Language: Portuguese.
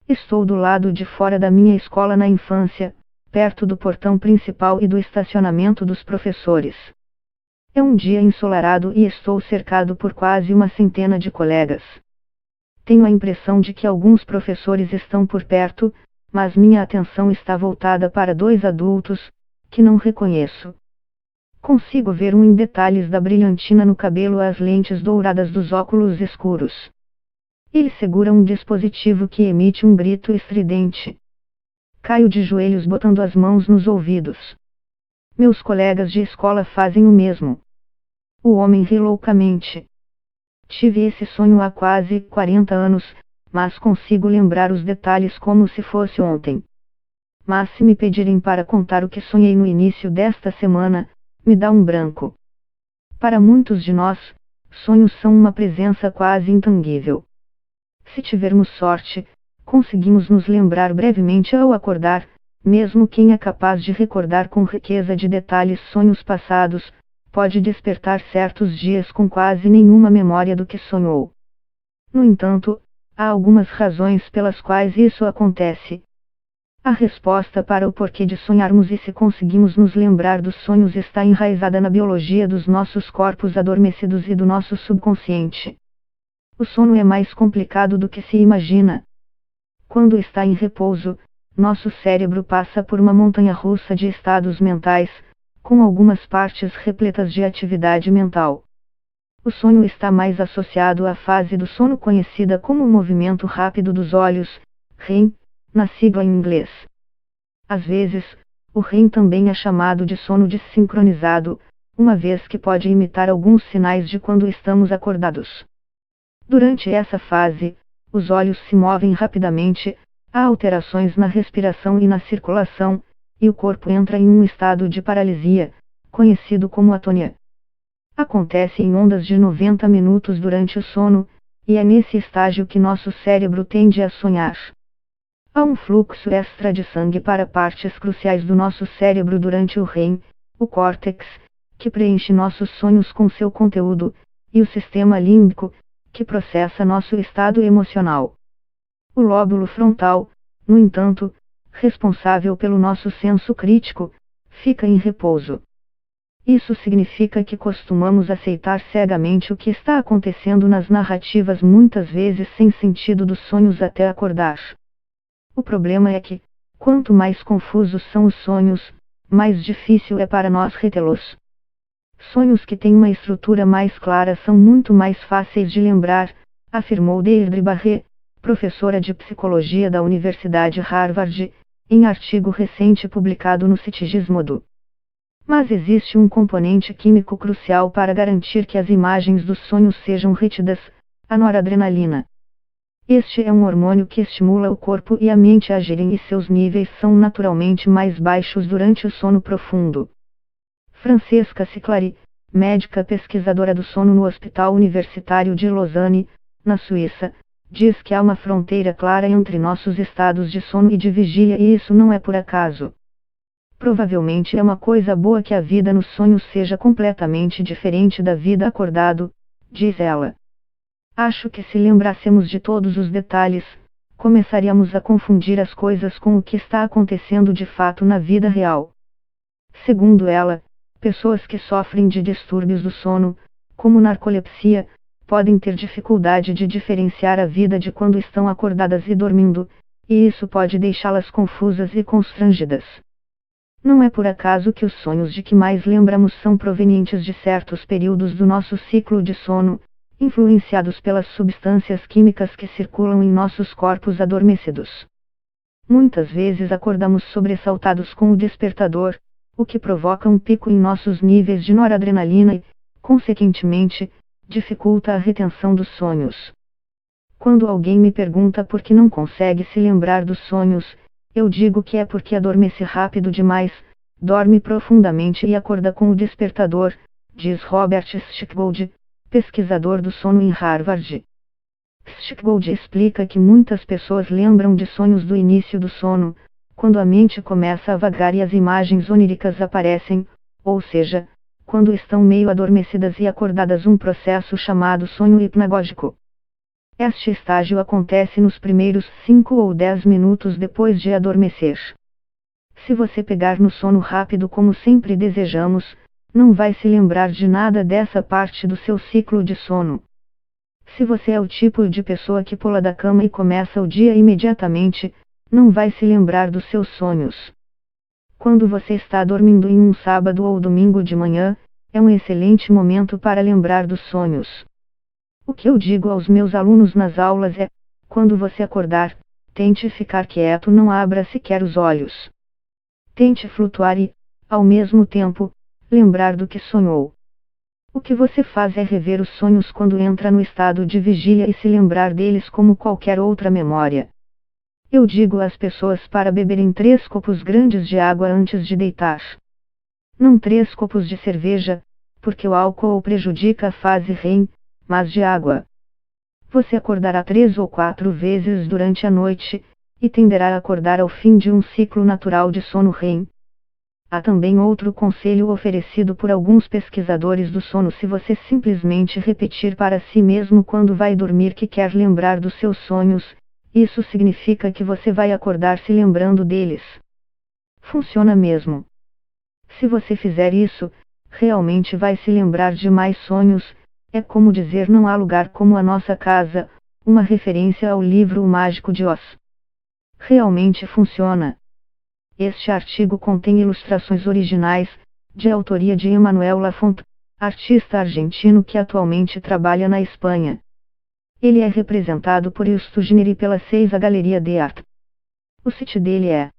Estou do lado de fora da minha escola na infância, perto do portão principal e do estacionamento dos professores. É um dia ensolarado e estou cercado por quase uma centena de colegas. Tenho a impressão de que alguns professores estão por perto, mas minha atenção está voltada para dois adultos, que não reconheço. Consigo ver um em detalhes da brilhantina no cabelo e as lentes douradas dos óculos escuros. Ele segura um dispositivo que emite um grito estridente. Caio de joelhos botando as mãos nos ouvidos. Meus colegas de escola fazem o mesmo. O homem ri loucamente. Tive esse sonho há quase 40 anos, mas consigo lembrar os detalhes como se fosse ontem. Mas se me pedirem para contar o que sonhei no início desta semana, me dá um branco. Para muitos de nós, sonhos são uma presença quase intangível. Se tivermos sorte, conseguimos nos lembrar brevemente ao acordar, mesmo quem é capaz de recordar com riqueza de detalhes sonhos passados, pode despertar certos dias com quase nenhuma memória do que sonhou. No entanto, há algumas razões pelas quais isso acontece. A resposta para o porquê de sonharmos e se conseguimos nos lembrar dos sonhos está enraizada na biologia dos nossos corpos adormecidos e do nosso subconsciente. O sono é mais complicado do que se imagina. Quando está em repouso, nosso cérebro passa por uma montanha-russa de estados mentais, com algumas partes repletas de atividade mental. O sonho está mais associado à fase do sono conhecida como o movimento rápido dos olhos, REM, na sigla em inglês. Às vezes, o REM também é chamado de sono desincronizado, uma vez que pode imitar alguns sinais de quando estamos acordados. Durante essa fase, os olhos se movem rapidamente, há alterações na respiração e na circulação, e o corpo entra em um estado de paralisia, conhecido como atonia. Acontece em ondas de 90 minutos durante o sono, e é nesse estágio que nosso cérebro tende a sonhar. Há um fluxo extra de sangue para partes cruciais do nosso cérebro durante o REM, o córtex, que preenche nossos sonhos com seu conteúdo, e o sistema límbico, que processa nosso estado emocional. O lóbulo frontal, no entanto, responsável pelo nosso senso crítico, fica em repouso. Isso significa que costumamos aceitar cegamente o que está acontecendo nas narrativas muitas vezes sem sentido dos sonhos até acordar. O problema é que, quanto mais confusos são os sonhos, mais difícil é para nós retê-los. Sonhos que têm uma estrutura mais clara são muito mais fáceis de lembrar, afirmou Deirdre Barré, professora de psicologia da Universidade Harvard, em artigo recente publicado no site Gizmodo. Mas existe um componente químico crucial para garantir que as imagens dos sonhos sejam retidas, a noradrenalina. Este é um hormônio que estimula o corpo e a mente a agirem e seus níveis são naturalmente mais baixos durante o sono profundo. Francesca Ciclari, médica pesquisadora do sono no Hospital Universitário de Lausanne, na Suíça, diz que há uma fronteira clara entre nossos estados de sono e de vigília e isso não é por acaso. Provavelmente é uma coisa boa que a vida nos sonhos seja completamente diferente da vida acordado, diz ela. Acho que se lembrássemos de todos os detalhes, começaríamos a confundir as coisas com o que está acontecendo de fato na vida real. Segundo ela, pessoas que sofrem de distúrbios do sono, como narcolepsia, podem ter dificuldade de diferenciar a vida de quando estão acordadas e dormindo, e isso pode deixá-las confusas e constrangidas. Não é por acaso que os sonhos de que mais lembramos são provenientes de certos períodos do nosso ciclo de sono, influenciados pelas substâncias químicas que circulam em nossos corpos adormecidos. Muitas vezes acordamos sobressaltados com o despertador, o que provoca um pico em nossos níveis de noradrenalina e, consequentemente, dificulta a retenção dos sonhos. Quando alguém me pergunta por que não consegue se lembrar dos sonhos, eu digo que é porque adormece rápido demais, dorme profundamente e acorda com o despertador, diz Robert Stickgold, pesquisador do sono em Harvard. Stickgold explica que muitas pessoas lembram de sonhos do início do sono, quando a mente começa a vagar e as imagens oníricas aparecem, ou seja, quando estão meio adormecidas e acordadas, um processo chamado sonho hipnagógico. Este estágio acontece nos primeiros 5 ou 10 minutos depois de adormecer. Se você pegar no sono rápido como sempre desejamos, não vai se lembrar de nada dessa parte do seu ciclo de sono. Se você é o tipo de pessoa que pula da cama e começa o dia imediatamente, não vai se lembrar dos seus sonhos. Quando você está dormindo em um sábado ou domingo de manhã, é um excelente momento para lembrar dos sonhos. O que eu digo aos meus alunos nas aulas é: quando você acordar, tente ficar quieto, não abra sequer os olhos. Tente flutuar e, ao mesmo tempo, lembrar do que sonhou. O que você faz é rever os sonhos quando entra no estado de vigília e se lembrar deles como qualquer outra memória. Eu digo às pessoas para beberem 3 copos grandes de água antes de deitar. Não 3 copos de cerveja, porque o álcool prejudica a fase REM, mas de água. Você acordará 3 ou 4 vezes durante a noite, e tenderá a acordar ao fim de um ciclo natural de sono REM. Há também outro conselho oferecido por alguns pesquisadores do sono: se você simplesmente repetir para si mesmo quando vai dormir que quer lembrar dos seus sonhos, isso significa que você vai acordar se lembrando deles. Funciona mesmo. Se você fizer isso, realmente vai se lembrar de mais sonhos. É como dizer: não há lugar como a nossa casa, uma referência ao livro O Mágico de Oz. Realmente funciona. Este artigo contém ilustrações originais, de autoria de Emmanuel Lafont, artista argentino que atualmente trabalha na Espanha. Ele é representado por Justo Gineri pela 6 Galeria de Arte. O site dele é